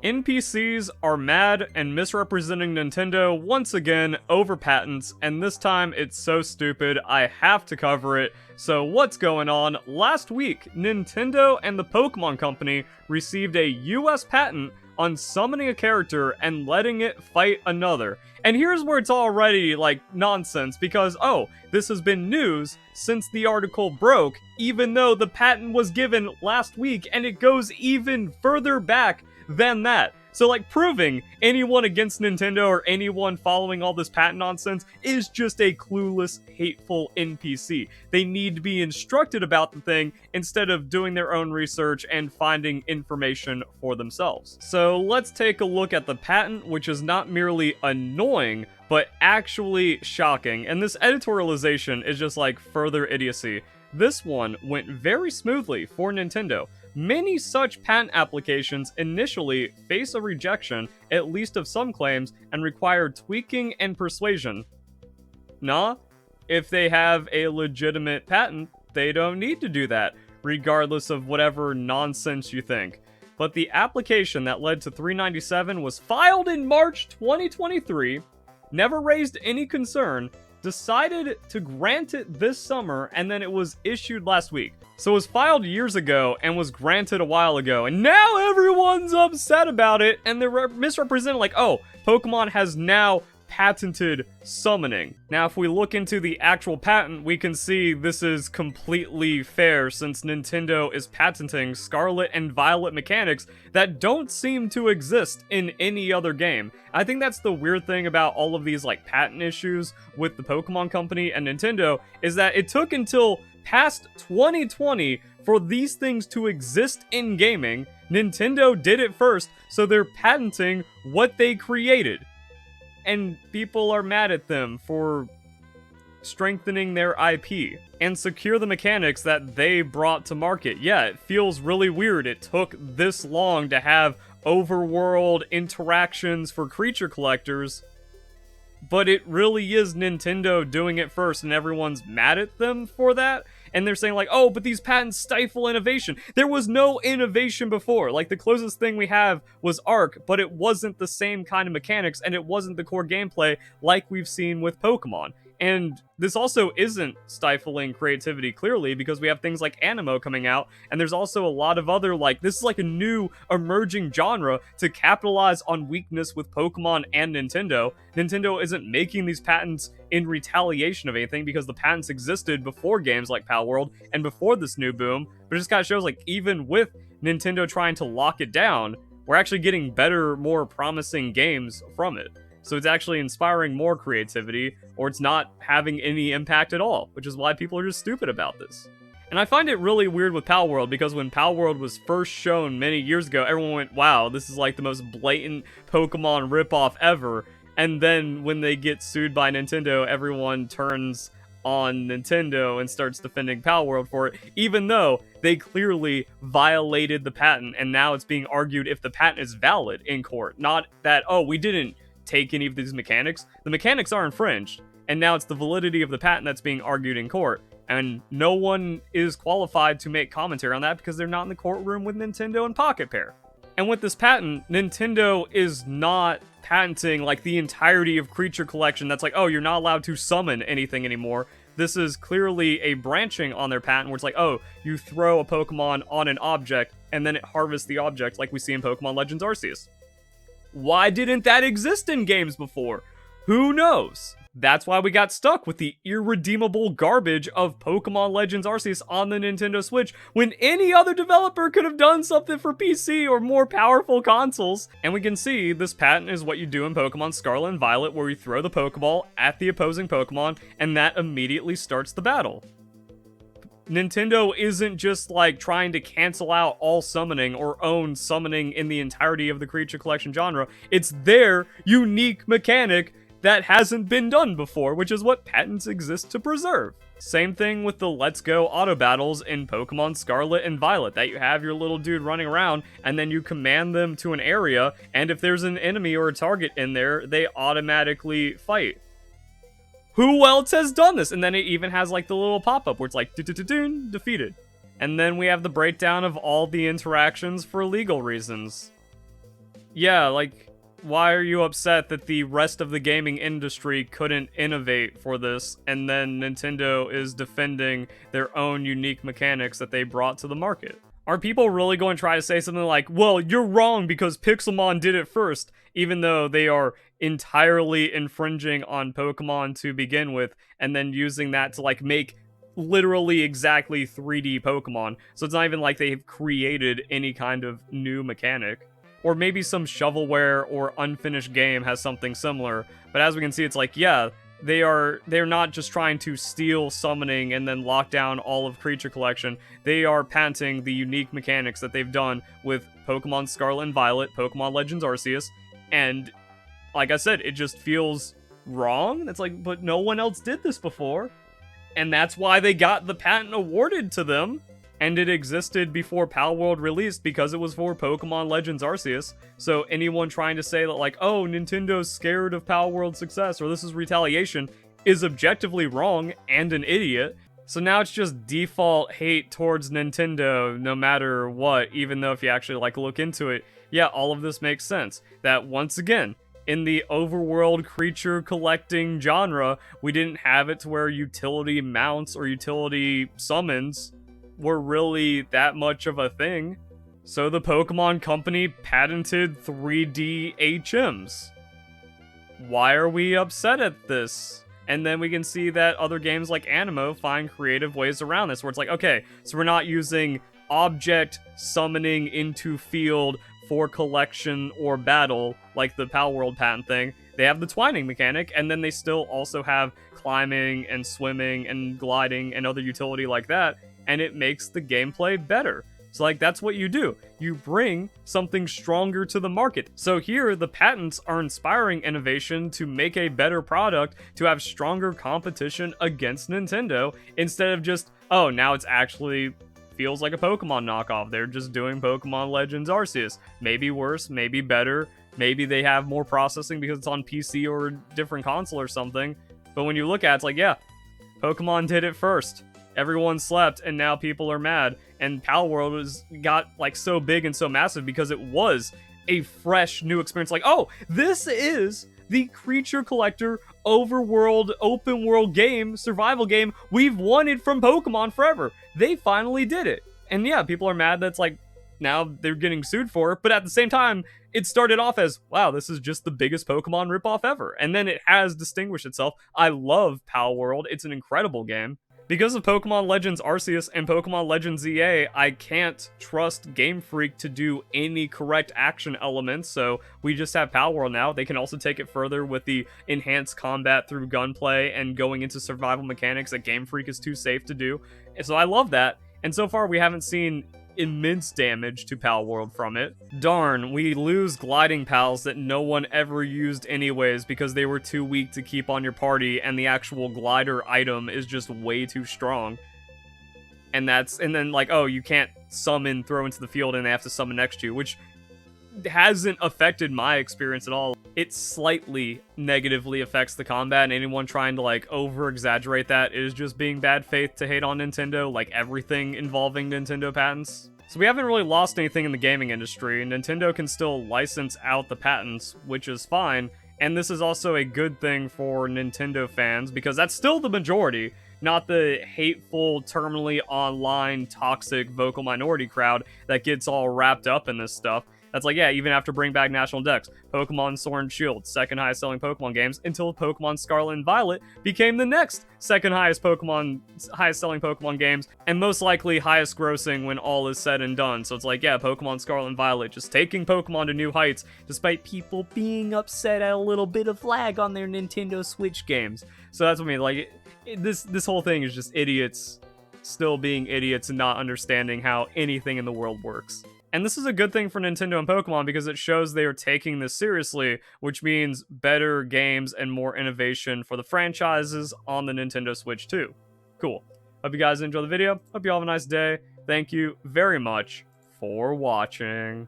NPCs are mad and misrepresenting Nintendo once again over patents, and this time it's so stupid I have to cover it. So what's going on? Last week, Nintendo and the Pokemon Company received a US patent on summoning a character and letting it fight another. And here's where it's already like nonsense because, oh, this has been news since the article broke, even though the patent was given last week, and it goes even further back than that. So like proving anyone against Nintendo or anyone following all this patent nonsense is just a clueless, hateful NPC. They need to be instructed about the thing instead of doing their own research and finding information for themselves. So let's take a look at the patent, which is not merely annoying, but actually shocking. And this editorialization is just like further idiocy. This one went very smoothly for Nintendo. Many such patent applications initially face a rejection, at least of some claims, and require tweaking and persuasion. Nah, if they have a legitimate patent, they don't need to do that, regardless of whatever nonsense you think. But the application that led to 397 was filed in March 2023, never raised any concern, decided to grant it this summer, and then it was issued last week. So it was filed years ago and was granted a while ago, and now everyone's upset about it, and they're misrepresented like, oh, Pokemon has now patented summoning. Now, if we look into the actual patent, we can see this is completely fair since Nintendo is patenting Scarlet and Violet mechanics that don't seem to exist in any other game. I think that's the weird thing about all of these like patent issues with the Pokemon Company and Nintendo, is that it took until past 2020 for these things to exist in gaming. Nintendo did it first, so they're patenting what they created. And people are mad at them for strengthening their IP and secure the mechanics that they brought to market. Yeah, it feels really weird it took this long to have overworld interactions for creature collectors, but it really is Nintendo doing it first, and everyone's mad at them for that. And they're saying like, oh, but these patents stifle innovation. There was no innovation before. Like, the closest thing we have was Arc, but it wasn't the same kind of mechanics, and it wasn't the core gameplay like we've seen with Pokemon. And this also isn't stifling creativity, clearly, because we have things like Animo coming out, and there's also a lot of other, like, this is like a new emerging genre to capitalize on weakness with Pokemon and Nintendo. Nintendo isn't making these patents in retaliation of anything, because the patents existed before games like Palworld and before this new boom, but it just kind of shows, like, even with Nintendo trying to lock it down, we're actually getting better, more promising games from it. So it's actually inspiring more creativity, or it's not having any impact at all, which is why people are just stupid about this. And I find it really weird with Palworld, because when Palworld was first shown many years ago, everyone went, wow, this is like the most blatant Pokemon ripoff ever. And then when they get sued by Nintendo, everyone turns on Nintendo and starts defending Palworld for it, even though they clearly violated the patent, and now it's being argued if the patent is valid in court. Not that, oh, we didn't take any of these mechanics. The mechanics are infringed, and now it's the validity of the patent that's being argued in court, and no one is qualified to make commentary on that because they're not in the courtroom with Nintendo and Pocket Pair. And with this patent, Nintendo is not patenting like the entirety of Creature Collection that's like, oh, you're not allowed to summon anything anymore. This is clearly a branching on their patent where it's like, oh, you throw a Pokemon on an object and then it harvests the object like we see in Pokemon Legends Arceus. Why didn't that exist in games before? Who knows? That's why we got stuck with the irredeemable garbage of Pokemon Legends Arceus on the Nintendo Switch, when any other developer could have done something for PC or more powerful consoles. And we can see this patent is what you do in Pokemon Scarlet and Violet, where you throw the Pokeball at the opposing Pokemon, and that immediately starts the battle. Nintendo isn't just like trying to cancel out all summoning or own summoning in the entirety of the Creature Collection genre. It's their unique mechanic that hasn't been done before, which is what patents exist to preserve. Same thing with the Let's Go auto battles in Pokemon Scarlet and Violet, that you have your little dude running around and then you command them to an area, and if there's an enemy or a target in there, they automatically fight. Who else has done this? And then it even has like the little pop-up where it's like, defeated. And then we have the breakdown of all the interactions for legal reasons. yeah, like, why are you upset that the rest of the gaming industry couldn't innovate for this, and then Nintendo is defending their own unique mechanics that they brought to the market? Are people really going to try to say something like, well, you're wrong because Pixelmon did it first, even though they are entirely infringing on Pokemon to begin with, and then using that to, like, make literally exactly 3D Pokemon, so it's not even like they've created any kind of new mechanic. Or maybe some shovelware or unfinished game has something similar, but as we can see, it's like, yeah, they're not just trying to steal summoning and then lock down all of Creature Collection. They are patenting the unique mechanics that they've done with Pokemon Scarlet and Violet, Pokemon Legends Arceus, and like I said, it just feels wrong. It's like, but no one else did this before, and that's why they got the patent awarded to them. And it existed before Palworld released because it was for Pokemon Legends Arceus. So anyone trying to say that, like, oh, Nintendo's scared of Palworld's success or this is retaliation is objectively wrong and an idiot. So now it's just default hate towards Nintendo no matter what, even though if you actually, like, look into it, yeah, all of this makes sense. That once again, in the overworld creature collecting genre, we didn't have it to where utility mounts or utility summons were really that much of a thing. So the Pokemon Company patented 3D HMs. Why are we upset at this? And then we can see that other games like Animo find creative ways around this, where it's like, okay, so we're not using object summoning into field for collection or battle, like the Palworld patent thing. They have the twining mechanic, and then they still also have climbing and swimming and gliding and other utility like that, and it makes the gameplay better. So, like, that's what you do. You bring something stronger to the market. So here, the patents are inspiring innovation to make a better product, to have stronger competition against Nintendo, instead of just, oh, now it's actually feels like a Pokemon knockoff. They're just doing Pokemon Legends Arceus. Maybe worse, maybe better. Maybe they have more processing because it's on PC or a different console or something. But when you look at it, it's like, yeah, Pokemon did it first. Everyone slept, and now people are mad. And Palworld got, like, so big and so massive because it was a fresh new experience. Like, oh, this is the creature collector overworld open world game, survival game we've wanted from Pokemon forever. They finally did it. And yeah, people are mad that's like, now they're getting sued for it, but at the same time, it started off as, wow, this is just the biggest Pokemon ripoff ever. And then it has distinguished itself. I love Palworld. It's an incredible game. Because of Pokemon Legends Arceus and Pokemon Legends EA, I can't trust Game Freak to do any correct action elements, so we just have Palworld now. They can also take it further with the enhanced combat through gunplay and going into survival mechanics that Game Freak is too safe to do. And so I love that, and so far we haven't seen immense damage to Palworld from it. Darn, we lose gliding pals that no one ever used anyways because they were too weak to keep on your party, and the actual glider item is just way too strong. And then like, oh, you can't summon, throw into the field, and they have to summon next to you, which hasn't affected my experience at all. It slightly negatively affects the combat, and anyone trying to, like, over-exaggerate that is just being bad faith to hate on Nintendo, like everything involving Nintendo patents. So we haven't really lost anything in the gaming industry. Nintendo can still license out the patents, which is fine, and this is also a good thing for Nintendo fans, because that's still the majority, not the hateful, terminally online, toxic vocal minority crowd that gets all wrapped up in this stuff. That's like, yeah, even after bring back National Dex, Pokemon Sword and Shield, second highest selling Pokemon games, until Pokemon Scarlet and Violet became the next second highest selling Pokemon games, and most likely highest grossing when all is said and done. So it's like, yeah, Pokemon Scarlet and Violet just taking Pokemon to new heights, despite people being upset at a little bit of lag on their Nintendo Switch games. So that's what I mean, like, this whole thing is just idiots still being idiots and not understanding how anything in the world works. And this is a good thing for Nintendo and Pokemon because it shows they are taking this seriously, which means better games and more innovation for the franchises on the Nintendo Switch too. Cool. Hope you guys enjoy the video. Hope you all have a nice day. Thank you very much for watching.